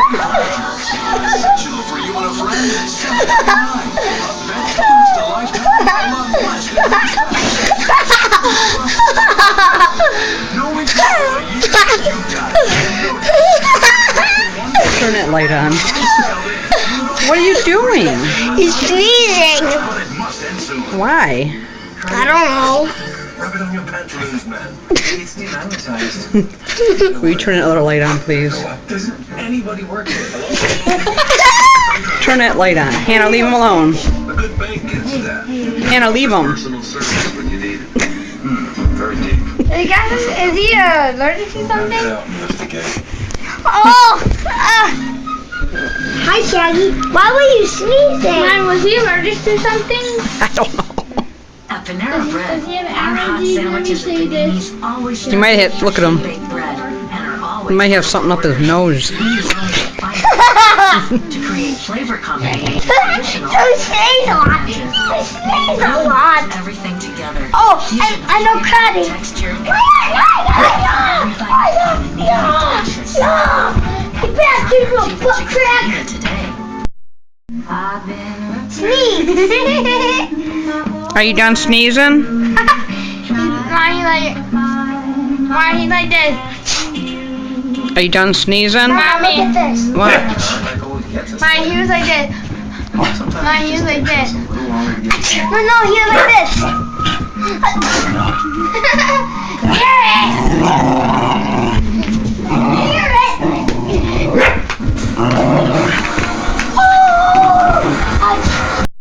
Exceptional for you and a friend. $7.99. Best boost a lifetime. No interest for a year. You got it. Turn that light on. What are you doing? He's sneezing. But it must end soon. Why? I don't know. Rub it on your pantaloons, man. It's demonetized. Will you turn that other light on, please? Doesn't anybody work here? Turn that light on. Hannah, leave him alone. A good bank gets that. Hannah, leave him. Personal service when you need it. Very deep. Hey guys, is he allergic to something? Investigate. Oh! Hi, Shaggy. Why were you sneezing? Mine, was he allergic to something? I don't know. At Panera Bread, Does he have our hot allergies? Let me sandwiches see and this. paninis always He might have, look at him. baked bread and are always He might have something up his nose. We use only the finest to create flavor combinations. You sneeze a lot. You sneeze a lot. Everything together. Oh, I know karate. Texture. No! Get back to your foot crack. Here today. I've been Sneeze. Are you done sneezing? Why he like this? Are you done sneezing? Mom, look at this. What? Mine, he was like this. Mine, he was like this. No, he was like this.